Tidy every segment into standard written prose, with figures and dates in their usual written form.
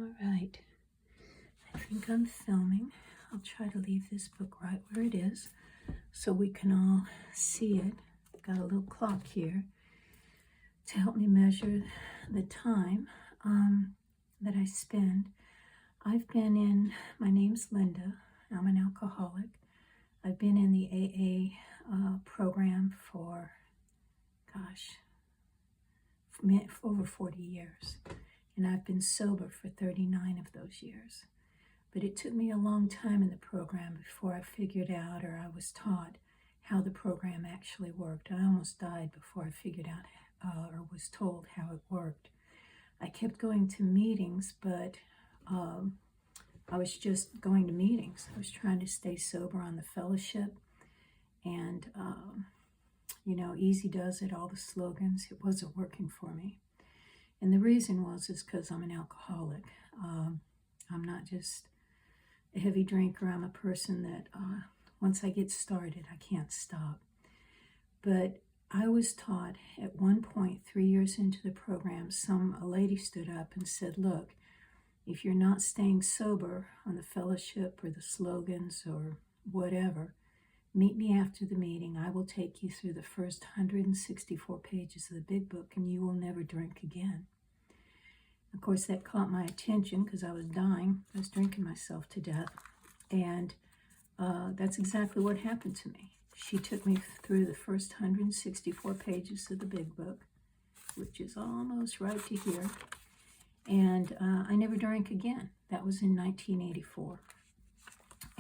All right, I think I'm filming. I'll try to leave this book right where it is so we can all see it. Got a little clock here to help me measure the time that I spend. My name's Linda. I'm an alcoholic. I've been in the AA program for, over 40 years. And I've been sober for 39 of those years. But it took me a long time in the program before I figured out, or I was taught, how the program actually worked. I almost died before I figured out or was told how it worked. I kept going to meetings, but I was just going to meetings. I was trying to stay sober on the fellowship, and easy does it, all the slogans. It wasn't working for me. And the reason is because I'm an alcoholic. I'm not just a heavy drinker. I'm a person that once I get started, I can't stop. But I was taught at one point, 3 years into the program, a lady stood up and said, look, if you're not staying sober on the fellowship or the slogans or whatever, meet me after the meeting. I will take you through the first 164 pages of the big book, and you will never drink again. Of course, that caught my attention because I was dying. I was drinking myself to death. And that's exactly what happened to me. She took me through the first 164 pages of the big book, which is almost right to here. And I never drank again. That was in 1984.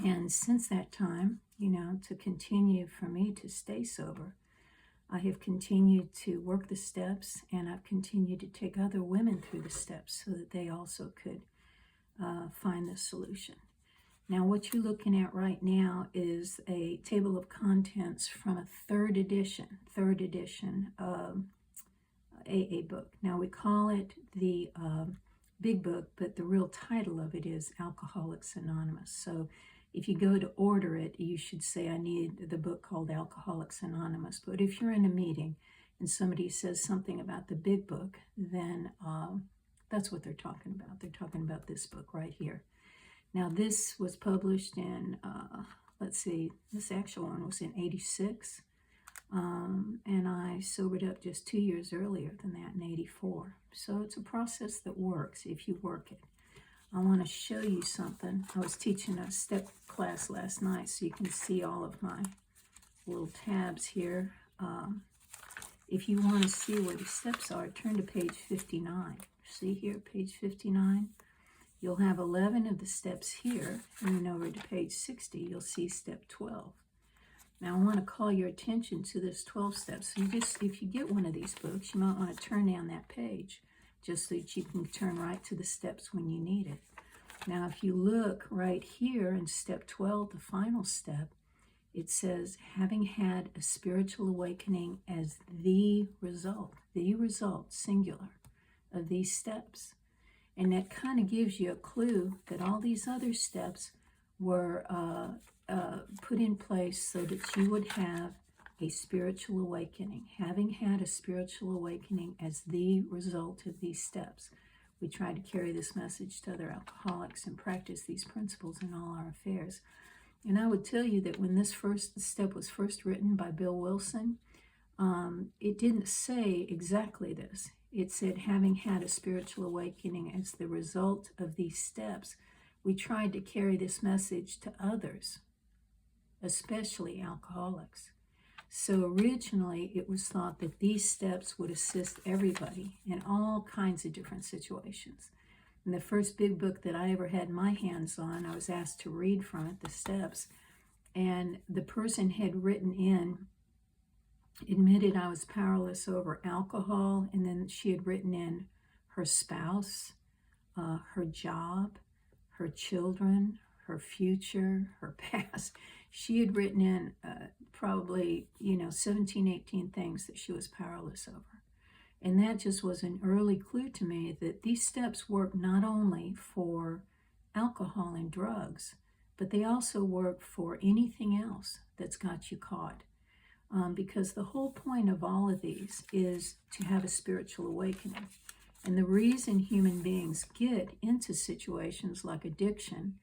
And since that time, to continue for me to stay sober, I have continued to work the steps, and I've continued to take other women through the steps so that they also could find the solution. Now, what you're looking at right now is a table of contents from a third edition AA book. Now, we call it the Big Book, but the real title of it is Alcoholics Anonymous. So if you go to order it, you should say, I need the book called Alcoholics Anonymous. But if you're in a meeting and somebody says something about the Big Book, then that's what they're talking about. They're talking about this book right here. Now, this was published in, this actual one was in 86. And I sobered up just 2 years earlier than that in 84. So it's a process that works if you work it. I want to show you something. I was teaching a step class last night, so you can see all of my little tabs here. If you want to see where the steps are, turn to page 59. See here, page 59? You'll have 11 of the steps here, and then over to page 60, you'll see step 12. Now, I want to call your attention to this 12 steps. So if you get one of these books, you might want to turn down that page just so that you can turn right to the steps when you need it. Now, if you look right here in step 12, the final step, it says, having had a spiritual awakening as the result, singular, of these steps. And that kind of gives you a clue that all these other steps were put in place so that you would have a spiritual awakening. Having had a spiritual awakening as the result of these steps. We try to carry this message to other alcoholics and practice these principles in all our affairs. And I would tell you that when this first step was first written by Bill Wilson, it didn't say exactly this. It said, having had a spiritual awakening as the result of these steps. We tried to carry this message to others, especially alcoholics. So originally it was thought that these steps would assist everybody in all kinds of different situations. In the first big book that I ever had my hands on, I was asked to read from it, the steps, and the person had written in, admitted I was powerless over alcohol, and then she had written in her spouse, her job, her children, her future, her past. She had written in probably, 17, 18 things that she was powerless over. And that just was an early clue to me that these steps work not only for alcohol and drugs, but they also work for anything else that's got you caught. Because the whole point of all of these is to have a spiritual awakening. And the reason human beings get into situations like addiction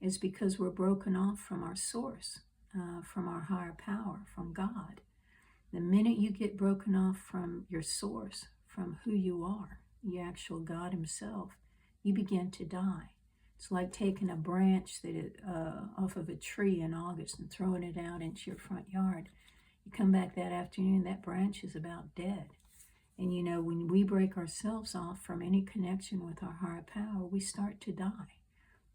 is because we're broken off from our source, from our higher power, from God. The minute you get broken off from your source, from who you are, the actual God himself, you begin to die. It's like taking a branch off of a tree in August and throwing it out into your front yard. You come back that afternoon, that branch is about dead. And when we break ourselves off from any connection with our higher power, we start to die.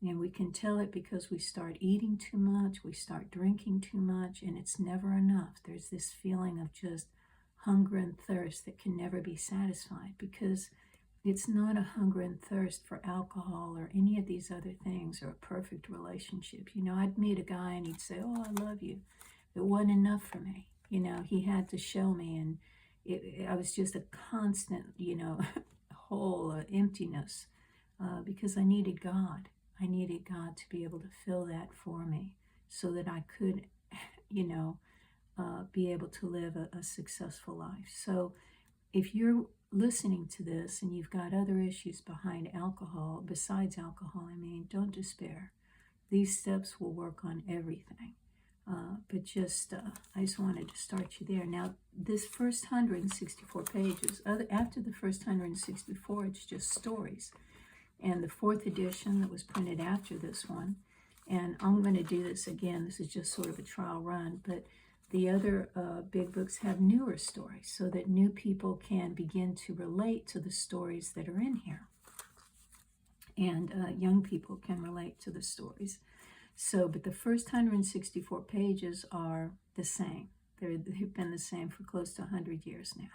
And we can tell it because we start eating too much, we start drinking too much, and it's never enough. There's this feeling of just hunger and thirst that can never be satisfied, because it's not a hunger and thirst for alcohol or any of these other things or a perfect relationship. I'd meet a guy and he'd say, "Oh, I love you." It wasn't enough for me. He had to show me, and I was just a constant, hole, emptiness, because I needed God. I needed God to be able to fill that for me so that I could, be able to live a successful life. So if you're listening to this and you've got other issues behind alcohol, besides alcohol, don't despair. These steps will work on everything. But I just wanted to start you there. Now, this first 164 pages, after the first 164, it's just stories. And the 4th edition that was printed after this one, and I'm going to do this again. This is just sort of a trial run, but the other big books have newer stories so that new people can begin to relate to the stories that are in here. And young people can relate to the stories. But the first 164 pages are the same. They've been the same for close to 100 years now.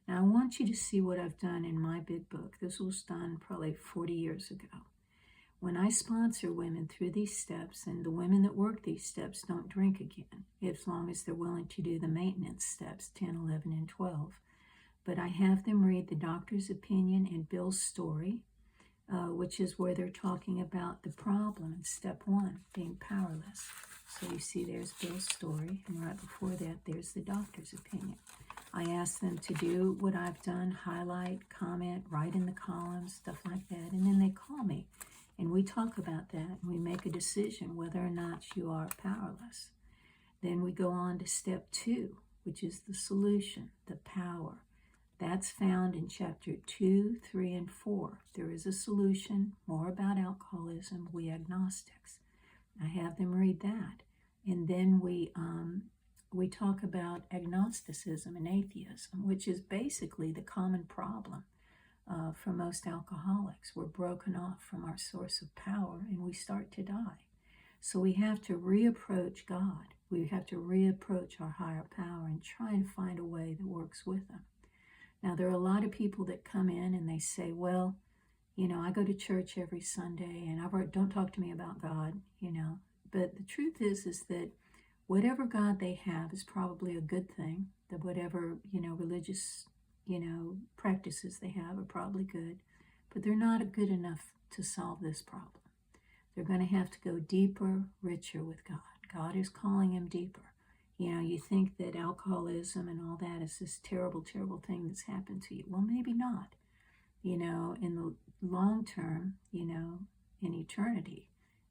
Now, I want you to see what I've done in my big book. This was done probably 40 years ago. When I sponsor women through these steps, and the women that work these steps don't drink again, as long as they're willing to do the maintenance steps, 10, 11, and 12. But I have them read the doctor's opinion and Bill's story, which is where they're talking about the problem in step 1, being powerless. So you see there's Bill's story, and right before that, there's the doctor's opinion. I ask them to do what I've done, highlight, comment, write in the columns, stuff like that, and then they call me, and we talk about that, and we make a decision whether or not you are powerless. Then we go on to step 2, which is the solution, the power. That's found in chapter 2, 3, and 4. There is a solution, more about alcoholism, we agnostics. I have them read that. And then we talk about agnosticism and atheism, which is basically the common problem for most alcoholics. We're broken off from our source of power and we start to die. So we have to reapproach God. We have to reapproach our higher power and try and find a way that works with them. Now, there are a lot of people that come in and they say, well, I go to church every Sunday and don't talk to me about God, But the truth is that whatever God they have is probably a good thing. That whatever, religious, practices they have are probably good. But they're not good enough to solve this problem. They're going to have to go deeper, richer with God. God is calling them deeper. You think that alcoholism and all that is this terrible, terrible thing that's happened to you. Well, maybe not. In the long term, in eternity,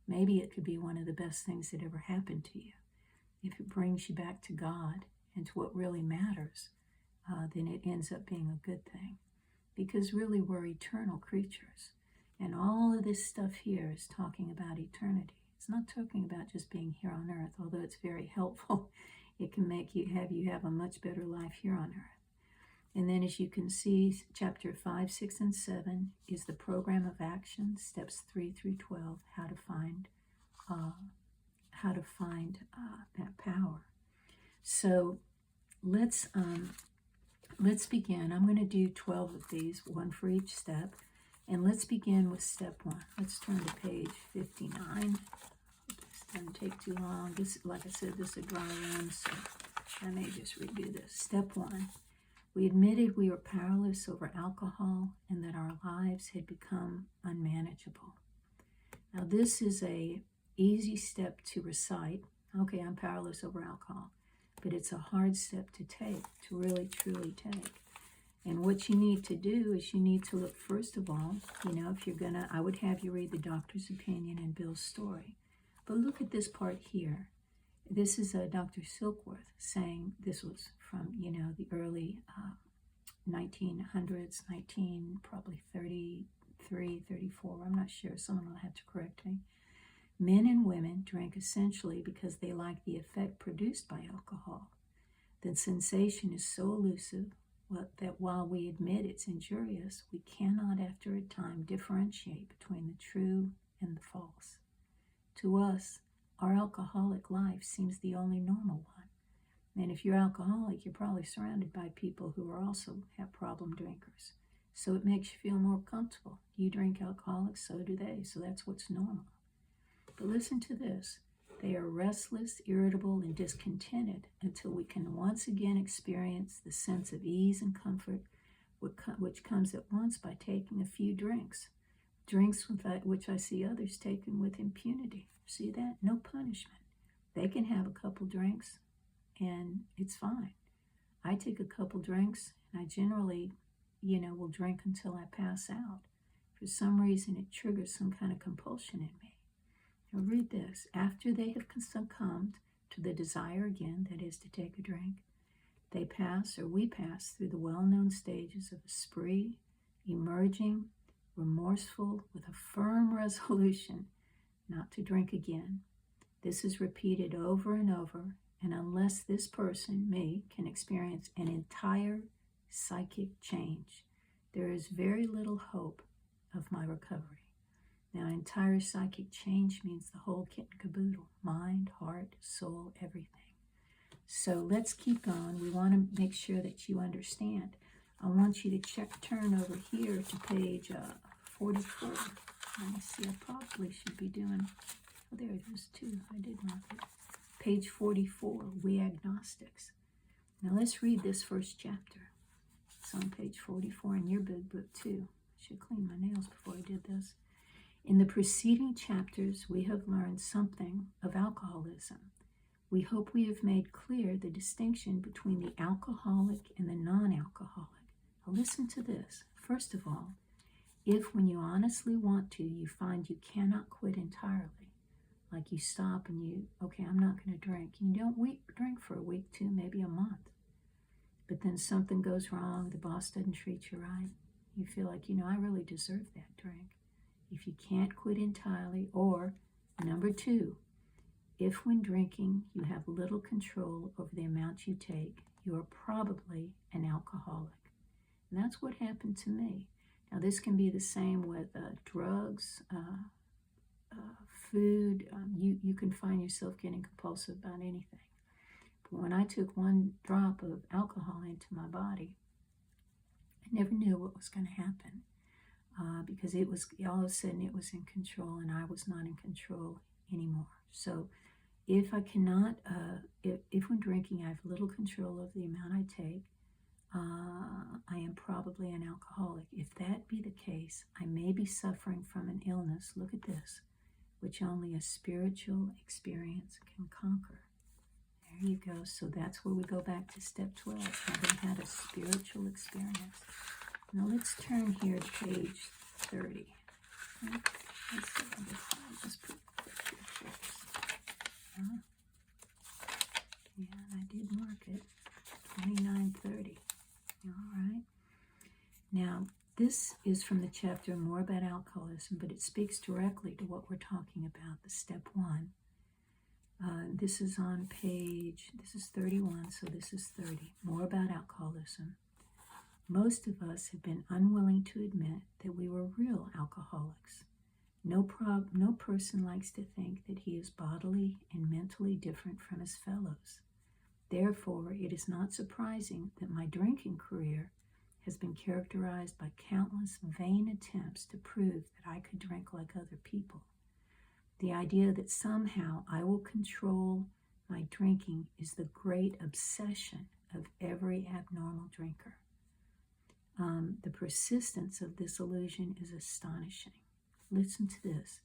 maybe it could be one of the best things that ever happened to you. If it brings you back to God and to what really matters, then it ends up being a good thing. Because really we're eternal creatures. And all of this stuff here is talking about eternity. It's not talking about just being here on earth, although it's very helpful. It can make you have a much better life here on earth. And then as you can see, chapter 5, 6, and 7 is the program of action, steps 3 through 12, how to find that power. So let's begin. I'm going to do 12 of these, one for each step. And let's begin with step 1. Let's turn to page 59. This doesn't take too long. This, like I said, this is a dry run, so I may just redo this. Step 1. We admitted we were powerless over alcohol and that our lives had become unmanageable. Now, this is a easy step to recite. Okay, I'm powerless over alcohol. But it's a hard step to take, to really, truly take. And what you need to do is you need to look, first of all, if you're going to, I would have you read the doctor's opinion and Bill's story. But look at this part here. This is Dr. Silkworth saying, this was from, the early 1900s, probably 33, 34, I'm not sure, someone will have to correct me. Men and women drank essentially because they liked the effect produced by alcohol. The sensation is so elusive that while we admit it's injurious, we cannot after a time differentiate between the true and the false. To us, our alcoholic life seems the only normal one. And if you're alcoholic, you're probably surrounded by people who are also have problem drinkers. So it makes you feel more comfortable. You drink alcoholics, so do they. So that's what's normal. But listen to this. They are restless, irritable, and discontented until we can once again experience the sense of ease and comfort which comes at once by taking a few drinks. Drinks which I see others taking with impunity. See that? No punishment. They can have a couple drinks and it's fine. I take a couple drinks and I generally, will drink until I pass out. For some reason, it triggers some kind of compulsion in me. Now read this. After they have succumbed to the desire again, that is to take a drink, we pass through the well-known stages of a spree, emerging, remorseful, with a firm resolution not to drink again. This is repeated over and over, and unless this person, me, can experience an entire psychic change, there is very little hope of my recovery. Now, entire psychic change means the whole kit and caboodle, mind, heart, soul, everything. So let's keep going. We want to make sure that you understand. I want you to turn over here to page 44. Let me see, I probably should be doing, there it is too, I did mark it. Page 44, We Agnostics. Now let's read this first chapter. It's on page 44 in your big book too. I should clean my nails before I did this. In the preceding chapters, we have learned something of alcoholism. We hope we have made clear the distinction between the alcoholic and the non-alcoholic. Now listen to this. First of all, if when you honestly want to, you find you cannot quit entirely, like you stop and okay, I'm not going to drink. You don't drink for a week, 2, maybe a month. But then something goes wrong, the boss doesn't treat you right. You feel like, I really deserve that drink. If you can't quit entirely, or number 2, if when drinking you have little control over the amount you take, you are probably an alcoholic. And that's what happened to me. Now this can be the same with drugs, food. You can find yourself getting compulsive about anything. But when I took 1 drop of alcohol into my body, I never knew what was going to happen. Because it was, all of a sudden it was in control and I was not in control anymore. So if I cannot, if when drinking I have little control of the amount I take, I am probably an alcoholic. If that be the case, I may be suffering from an illness, look at this, which only a spiritual experience can conquer. There you go. So that's where we go back to step 12, having had a spiritual experience. Now let's turn here to page 30. Okay. Let's see, I'll just put quick here first. Yeah, I did mark it. 29:30. All right. Now, this is from the chapter More About Alcoholism, but it speaks directly to what we're talking about, the step 1. This is on page, this is 31, so this is 30. More About Alcoholism. Most of us have been unwilling to admit that we were real alcoholics. No person likes to think that he is bodily and mentally different from his fellows. Therefore, it is not surprising that my drinking career has been characterized by countless vain attempts to prove that I could drink like other people. The idea that somehow I will control my drinking is the great obsession of every abnormal drinker. The persistence of this illusion is astonishing. Listen to this.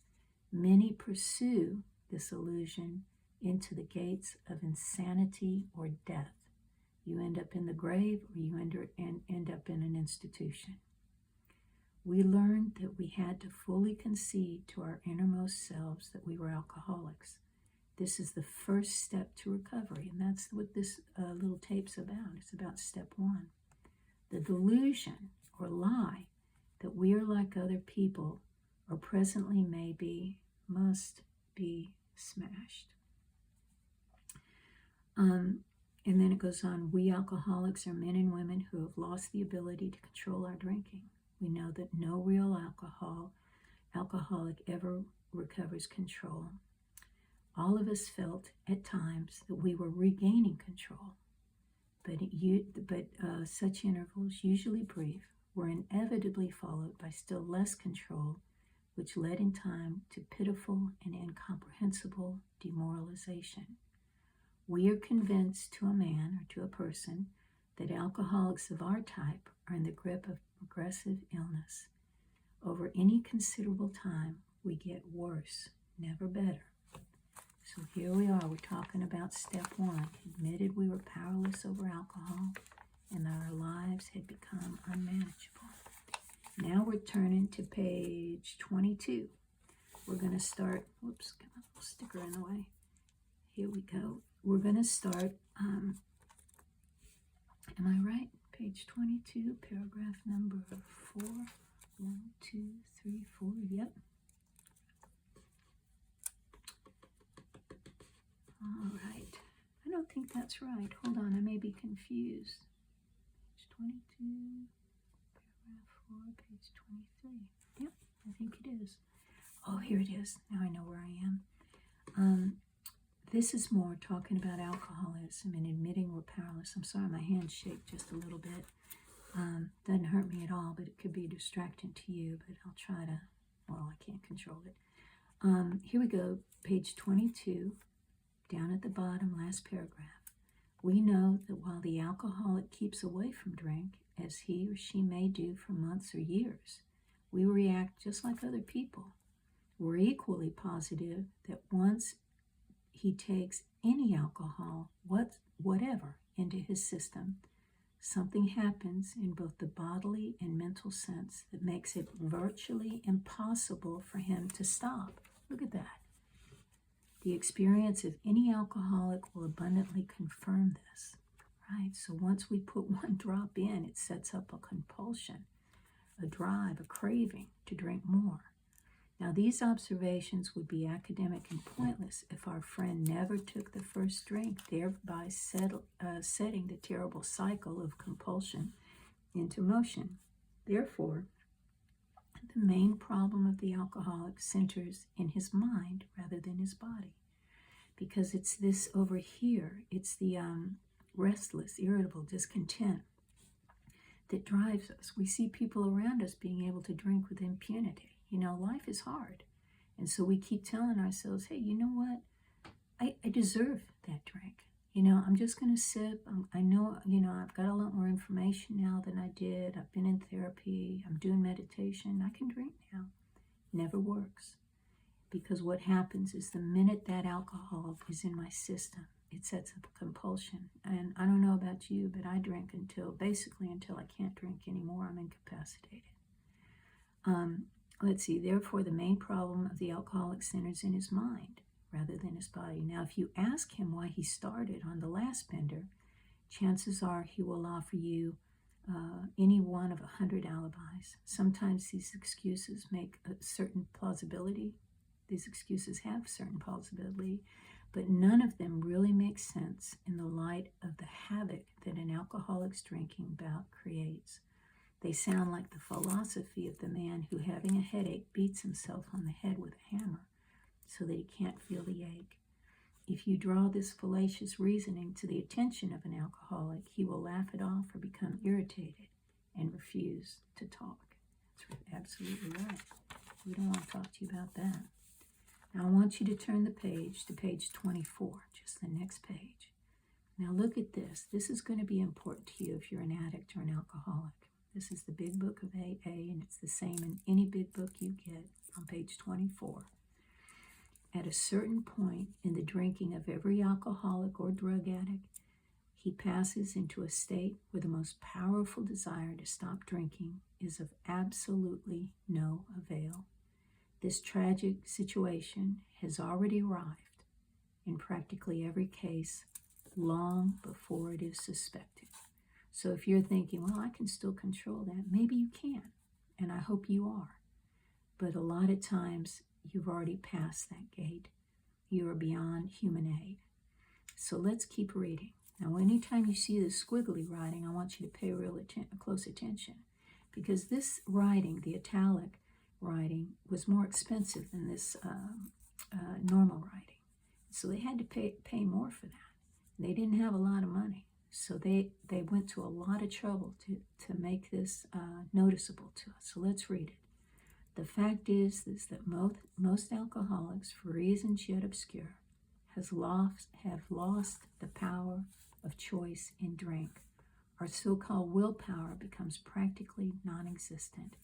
Many pursue this illusion into the gates of insanity or death. You end up in the grave, or you end up in an institution. We learned that we had to fully concede to our innermost selves that we were alcoholics. This is the first step to recovery, and that's what this little tape's about. It's about step one. The delusion or lie that we are like other people, or presently maybe, must be smashed. And then it goes on, we alcoholics are men and women who have lost the ability to control our drinking. We know that no real alcoholic ever recovers control. All of us felt at times that we were regaining control, but such intervals, usually brief, were inevitably followed by still less control, which led in time to pitiful and incomprehensible demoralization. We are convinced to a man or to a person that alcoholics of our type are in the grip of progressive illness. Over any considerable time, we get worse, never better. So here we are, we're talking about step one. Admitted we were powerless over alcohol and that our lives had become unmanageable. Now we're turning to page 22. We're going to start, whoops, got a little sticker in the way. Here we go. We're going to start, am I right? Page 22, paragraph number 4. 1, 2, 3, 4, yep. All right. I don't think that's right. Hold on, I may be confused. Page 22, paragraph 4, page 23. Yep, I think it is. Oh, here it is. Now I know where I am. This is more talking about alcoholism and admitting we're powerless. I'm sorry, my hands shake just a little bit. Doesn't hurt me at all, but it could be distracting to you, but I'll try to, well, I can't control it. Here we go, page 22, down at the bottom, last paragraph. We know that while the alcoholic keeps away from drink, as he or she may do for months or years, we react just like other people. We're equally positive that once he takes any alcohol, whatever, into his system, something happens in both the bodily and mental sense that makes it virtually impossible for him to stop. Look at that. The experience of any alcoholic will abundantly confirm this, right? So once we put one drop in, it sets up a compulsion, a drive, a craving to drink more. Now, these observations would be academic and pointless if our friend never took the first drink, thereby setting the terrible cycle of compulsion into motion. Therefore, the main problem of the alcoholic centers in his mind rather than his body, because it's this over here, it's the restless, irritable discontent that drives us. We see people around us being able to drink with impunity. You know, life is hard. And so we keep telling ourselves, hey, you know what? I deserve that drink. You know, I'm just going to sip. I know, you know, I've got a lot more information now than I did. I've been in therapy. I'm doing meditation. I can drink now. Never works. Because what happens is the minute that alcohol is in my system, it sets up a compulsion. And I don't know about you, but I drink until I can't drink anymore. I'm incapacitated. Let's see, therefore the main problem of the alcoholic centers in his mind rather than his body. Now, if you ask him why he started on the last bender, chances are he will offer you any one of 100 alibis. Sometimes these excuses make a certain plausibility. These excuses have certain plausibility, but none of them really make sense in the light of the havoc that an alcoholic's drinking bout creates. They sound like the philosophy of the man who, having a headache, beats himself on the head with a hammer so that he can't feel the ache. If you draw this fallacious reasoning to the attention of an alcoholic, he will laugh it off or become irritated and refuse to talk. That's absolutely right. We don't want to talk to you about that. Now I want you to turn the page to page 24, just the next page. Now look at this. This is going to be important to you if you're an addict or an alcoholic. This is the Big Book of AA, and it's the same in any big book you get on page 24. At a certain point in the drinking of every alcoholic or drug addict, he passes into a state where the most powerful desire to stop drinking is of absolutely no avail. This tragic situation has already arrived in practically every case long before it is suspected. So if you're thinking, well, I can still control that, maybe you can, and I hope you are. But a lot of times you've already passed that gate. You are beyond human aid. So let's keep reading. Now, anytime you see the squiggly writing, I want you to pay close attention, because this writing, the italic writing, was more expensive than this normal writing. So they had to pay more for that. They didn't have a lot of money. So they went to a lot of trouble to make this noticeable to us. So let's read it. The fact is that most alcoholics, for reasons yet obscure, have lost the power of choice in drink. Our so-called willpower becomes practically non-existent.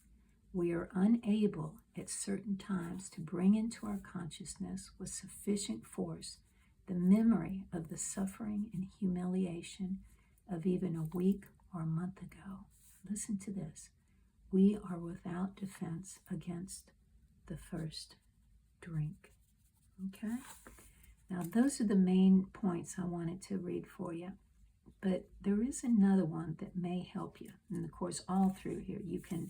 We are unable at certain times to bring into our consciousness with sufficient force the memory of the suffering and humiliation of even a week or a month ago. Listen to this. We are without defense against the first drink. Okay? Now, those are the main points I wanted to read for you. But there is another one that may help you. And of course, all through here, you can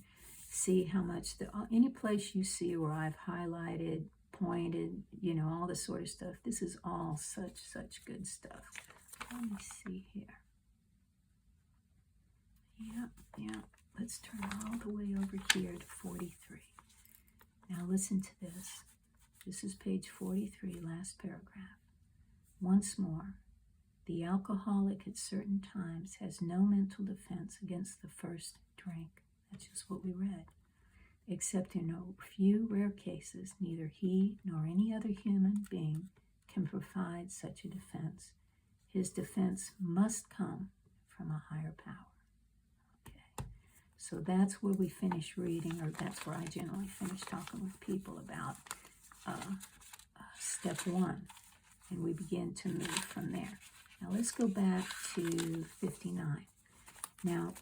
see how much, any place you see where I've highlighted, pointed, all this sort of stuff. This is all such good stuff. Let me see here. Yeah. Let's turn all the way over here to 43. Now listen to this. This is page 43, last paragraph. Once more, the alcoholic at certain times has no mental defense against the first drink. That's just what we read. Except in a few rare cases, neither he nor any other human being can provide such a defense. His defense must come from a higher power. Okay, so that's where we finish reading, or that's where I generally finish talking with people about step 1, and we begin to move from there. Now let's go back to 59. Now,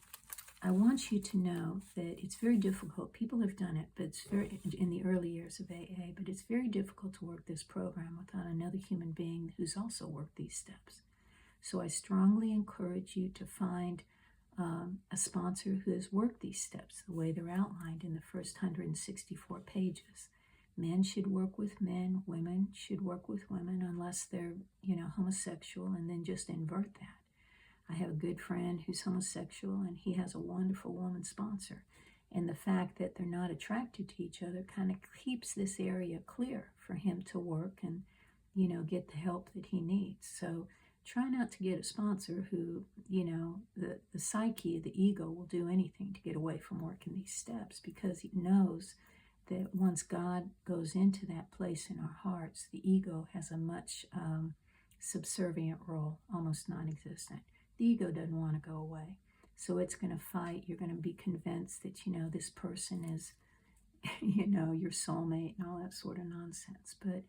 I want you to know that it's very difficult. People have done it, but it's very in the early years of AA, but it's very difficult to work this program without another human being who's also worked these steps. So I strongly encourage you to find a sponsor who has worked these steps the way they're outlined in the first 164 pages. Men should work with men, women should work with women, unless they're, homosexual, and then just invert that. I have a good friend who's homosexual, and he has a wonderful woman sponsor. And the fact that they're not attracted to each other kind of keeps this area clear for him to work and, get the help that he needs. So try not to get a sponsor who, the psyche, the ego will do anything to get away from working these steps, because he knows that once God goes into that place in our hearts, the ego has a much subservient role, almost non-existent. The ego doesn't want to go away. So it's going to fight. You're going to be convinced that, this person is, your soulmate and all that sort of nonsense. But,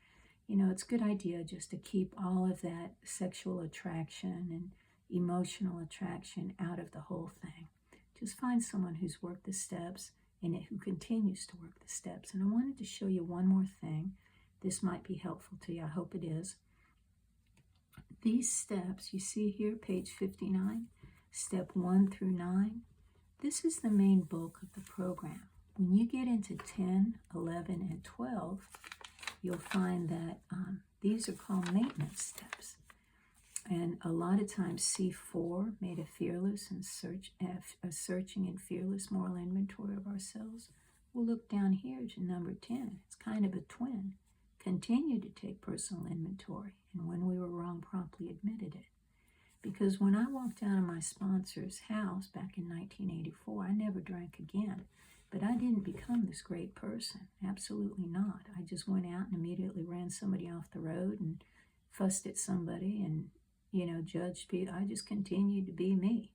it's a good idea just to keep all of that sexual attraction and emotional attraction out of the whole thing. Just find someone who's worked the steps and who continues to work the steps. And I wanted to show you one more thing. This might be helpful to you. I hope it is. These steps, you see here, page 59, step 1 through 9, this is the main bulk of the program. When you get into 10, 11, and 12, you'll find that these are called maintenance steps. And a lot of times C4, made a fearless and searching and fearless moral inventory of ourselves. We'll look down here to number 10. It's kind of a twin. Continue to take personal inventory, and when we were wrong, promptly admitted it. Because when I walked out of my sponsor's house back in 1984, I never drank again. But I didn't become this great person. Absolutely not. I just went out and immediately ran somebody off the road and fussed at somebody and, judged people. I just continued to be me.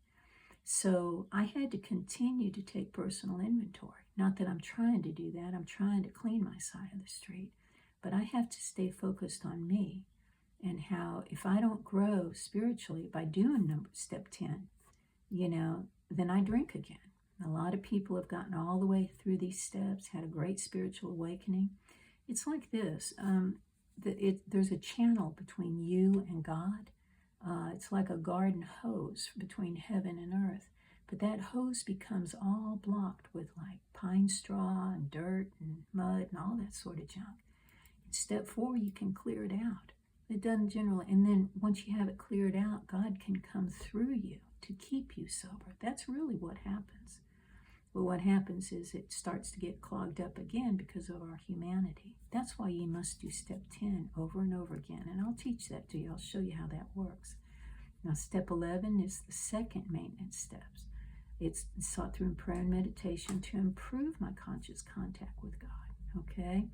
So I had to continue to take personal inventory. Not that I'm trying to do that. I'm trying to clean my side of the street. But I have to stay focused on me and how if I don't grow spiritually by doing step 10, then I drink again. A lot of people have gotten all the way through these steps, had a great spiritual awakening. It's like this. There's a channel between you and God. It's like a garden hose between heaven and earth. But that hose becomes all blocked with like pine straw and dirt and mud and all that sort of junk. In step 4, you can clear it out. It doesn't generally, and then once you have it cleared out, God can come through you to keep you sober. That's really what happens. But what happens is it starts to get clogged up again because of our humanity. That's why you must do step 10 over and over again. And I'll teach that to you. I'll show you how that works. Now, step 11 is the second maintenance steps. It's sought through prayer and meditation to improve my conscious contact with God. Okay?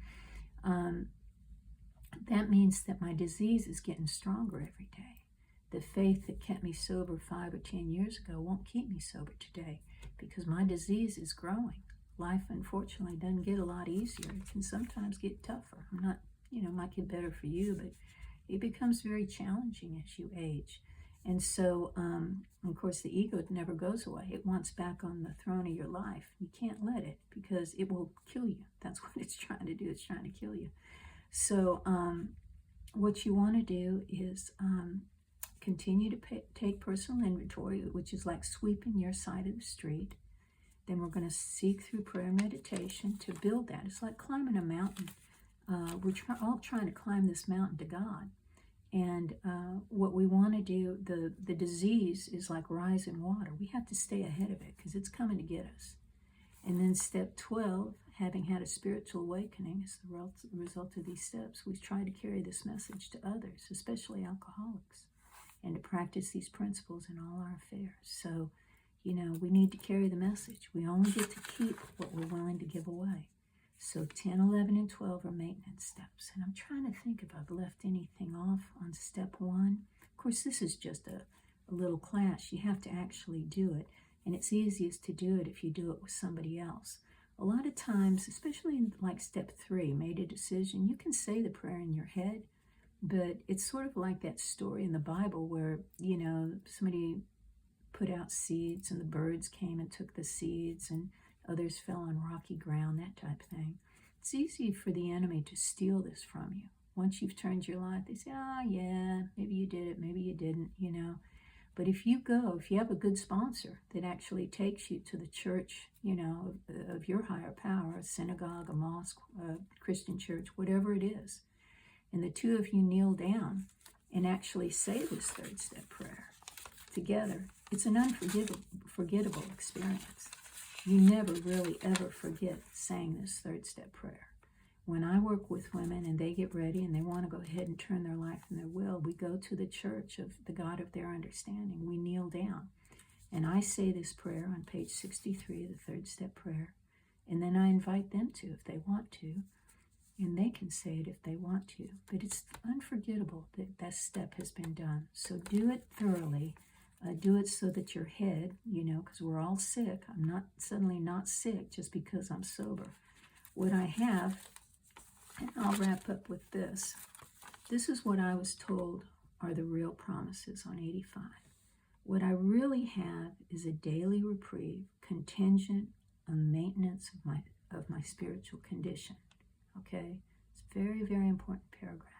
That means that my disease is getting stronger every day. The faith that kept me sober 5 or 10 years ago won't keep me sober today because my disease is growing. Life, unfortunately, doesn't get a lot easier. It can sometimes get tougher. I'm not, might get better for you, but it becomes very challenging as you age. And so, of course, the ego never goes away. It wants back on the throne of your life. You can't let it because it will kill you. That's what it's trying to do. It's trying to kill you. So what you want to do is continue to take personal inventory, which is like sweeping your side of the street. Then we're going to seek through prayer and meditation to build that. It's like climbing a mountain. We're all trying to climb this mountain to God. And what we want to do, the disease is like rising water. We have to stay ahead of it because it's coming to get us. And then step 12, having had a spiritual awakening as the result of these steps, we try to carry this message to others, especially alcoholics, and to practice these principles in all our affairs. So, we need to carry the message. We only get to keep what we're willing to give away. So 10, 11, and 12 are maintenance steps. And I'm trying to think if I've left anything off on step 1. Of course, this is just a little class. You have to actually do it. And it's easiest to do it if you do it with somebody else. A lot of times, especially in like step 3, made a decision, you can say the prayer in your head, but it's sort of like that story in the Bible where, somebody put out seeds and the birds came and took the seeds and others fell on rocky ground, that type of thing. It's easy for the enemy to steal this from you. Once you've turned your life, they say, yeah, maybe you did it, maybe you didn't, But if you have a good sponsor that actually takes you to the church, of your higher power, a synagogue, a mosque, a Christian church, whatever it is, and the two of you kneel down and actually say this 3rd step prayer together, it's an unforgettable experience. You never really ever forget saying this 3rd step prayer. When I work with women and they get ready and they want to go ahead and turn their life and their will, we go to the church of the God of their understanding. We kneel down. And I say this prayer on page 63, the 3rd step prayer. And then I invite them to if they want to. And they can say it if they want to. But it's unforgettable that that step has been done. So do it thoroughly. Do it so that your head, because we're all sick. I'm not suddenly not sick just because I'm sober. What I have, and I'll wrap up with this. This is what I was told are the real promises on 85. What I really have is a daily reprieve contingent on maintenance of my spiritual condition. Okay? It's a very, very important paragraph.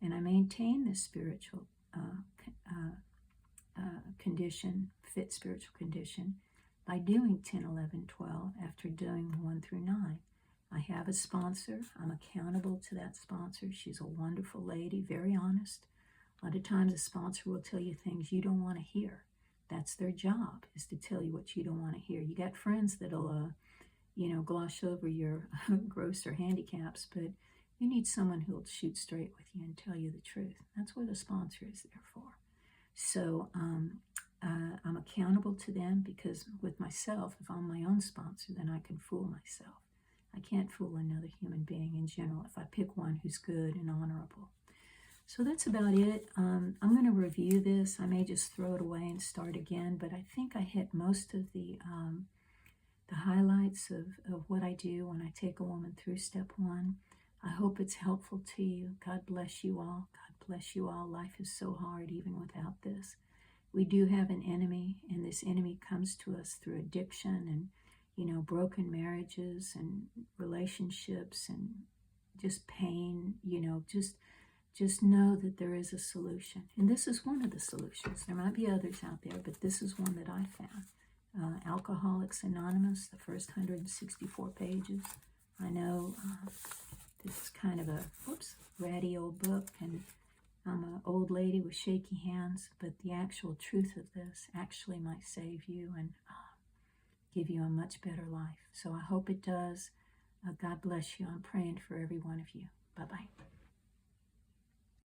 And I maintain this spiritual condition, fit spiritual condition, by doing 10, 11, 12 after doing 1 through 9. I have a sponsor. I'm accountable to that sponsor. She's a wonderful lady, very honest. A lot of times a sponsor will tell you things you don't want to hear. That's their job, is to tell you what you don't want to hear. You got friends that'll, gloss over your grosser handicaps, but you need someone who'll shoot straight with you and tell you the truth. That's what a sponsor is there for. So I'm accountable to them because with myself, if I'm my own sponsor, then I can fool myself. I can't fool another human being in general if I pick one who's good and honorable. So that's about it. I'm going to review this. I may just throw it away and start again, but I think I hit most of the highlights of what I do when I take a woman through step 1. I hope it's helpful to you. God bless you all. God bless you all. Life is so hard even without this. We do have an enemy, and this enemy comes to us through addiction and, broken marriages and relationships and just pain. Just know that there is a solution. And this is one of the solutions. There might be others out there, but this is one that I found. Alcoholics Anonymous, the first 164 pages. I know this is kind of a, ratty old book, and I'm an old lady with shaky hands, but the actual truth of this actually might save you and give you a much better life. So I hope it does. God bless you. I'm praying for every one of you. Bye-bye.